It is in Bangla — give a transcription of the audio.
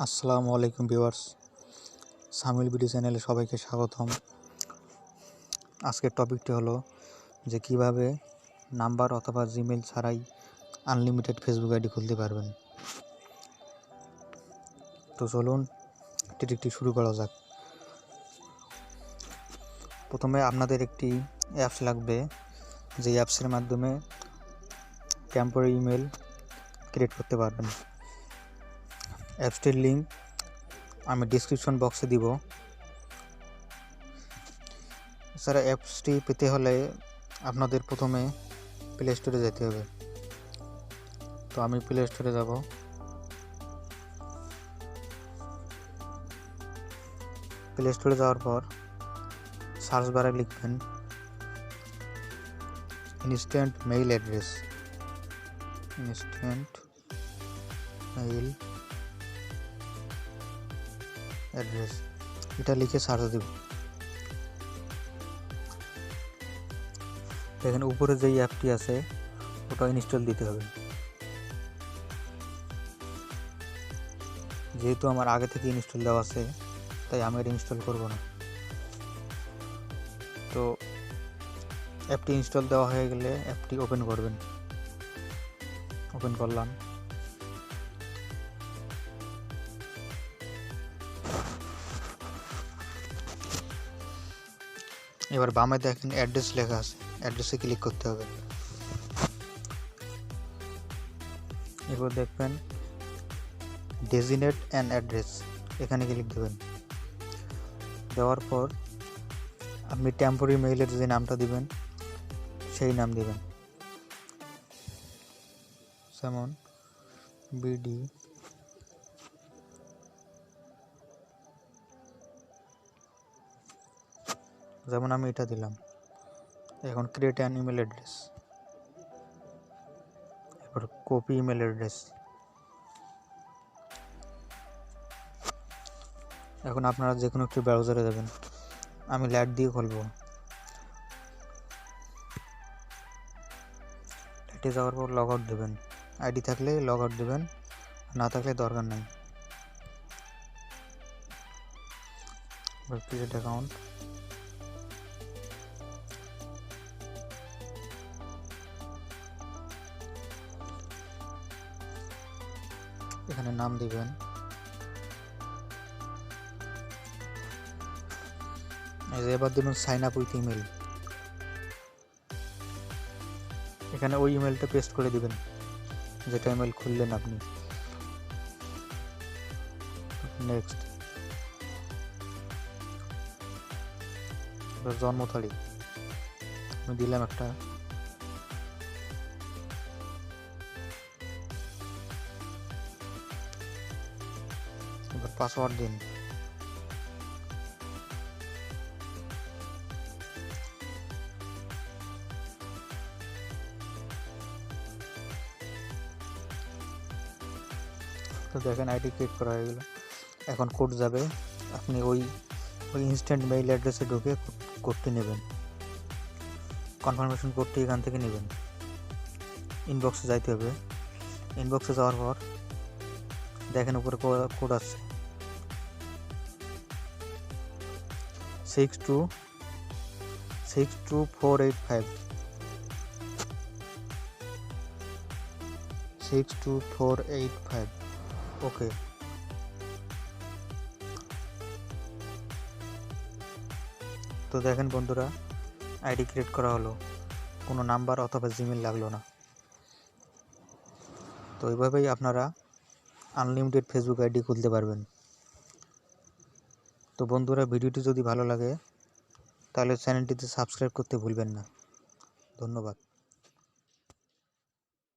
আসসালামু আলাইকুম ভিউয়ার্স, সামিল ভিডিও চ্যানেলে সবাইকে স্বাগতম। আজকের টপিকটি হলো যে কিভাবে নাম্বার অথবা জিমেল ছাড়াই আনলিমিটেড ফেসবুক আইডি খুলতে পারবেন। তো চলুন ট্রিকটি শুরু করা যাক। প্রথমে আপনাদের একটি অ্যাপস লাগবে, যে অ্যাপসের মাধ্যমে টেম্পোরারি ইমেল ক্রিয়েট করতে পারবেন। অ্যাপসটির লিঙ্ক আমি ডিসক্রিপশন বক্সে দিব। এছাড়া অ্যাপসটি পেতে হলে আপনাদের প্রথমে প্লে স্টোরে যেতে হবে। তো আমি প্লে স্টোরে যাব। প্লে স্টোরে যাওয়ার পর সার্চ বারে লিখবেন ইনস্ট্যান্ট মেইল অ্যাড্রেস। এটা লিখে সার্চ দেব। দেখেন উপরে যেই অ্যাপটি আছে ওটা ইনস্টল দিতে হবে। যেহেতু আমার আগে থেকে ইনস্টল দেওয়া আছে তাই আমি এটা ইনস্টল করব না। তো অ্যাপটি ইনস্টল দেওয়া হয়ে গেলে অ্যাপটি ওপেন করবেন। ওপেন করলাম। এবার বামে দেখেন অ্যাড্রেস লেখা আছে, অ্যাড্রেসে ক্লিক করতে হবে। এবার দেখবেন ডেজিনেট অ্যান অ্যাড্রেস, এখানে ক্লিক দেবেন। দেওয়ার পর আপনি টেম্পোরারি মেইলের যে নামটা দিবেন সেই নাম দিবেন, যেমন বিডি যেমন আমি এটা দিলাম। এখন ক্রিয়েট অ্যান ইমেল অ্যাড্রেস, এবার কপি ইমেল অ্যাড্রেস। এখন আপনারা যে কোনো একটি ব্রাউজারে যাবেন, আমি ল্যাট দিয়ে খুলব। ল্যাটে যাওয়ার পর লগ আউট দেবেন। আইডি থাকলে লগ আউট দেবেন, না থাকলে দরকার নেই। ক্রিয়েট অ্যাকাউন্ট, এখানে নাম দিবেন। এবার দেবেন সাইন আপ উইথ ইমেল। এখানে ওই ইমেলটা পেস্ট করে দিবেন যেটা ইমেল খুললেন আপনি। নেক্সট, এবার জন্ম তারিখ আমি দিলাম একটা। এবার পাসওয়ার্ড দিন। তো দেখেন আইডি ক্রিয়েট করা হয়ে গেল। এখন কোড যাবে, আপনি ওই ইনস্ট্যান্ট মেইল অ্যাড্রেসে ঢুকে কোডটি নেবেন। কনফার্মেশন কোডটি এখান থেকে নেবেন। ইনবক্সে যাইতে হবে। ইনবক্সে যাওয়ার পর দেখেন উপরে কোড আছে 62485 62485। ওকে। তো দেখেন বন্ধুরা, আইডি ক্রিয়েট করা হলো, কোনো নাম্বার অথবা জিমেল লাগলো না। তো এইভাবেই আপনারা আনলিমিটেড ফেসবুক আইডি খুলতে পারবেন। তো বন্ধুরা, ভিডিওটি যদি ভালো লাগে তাহলে চ্যানেলটিতে সাবস্ক্রাইব করতে ভুলবেন না। ধন্যবাদ।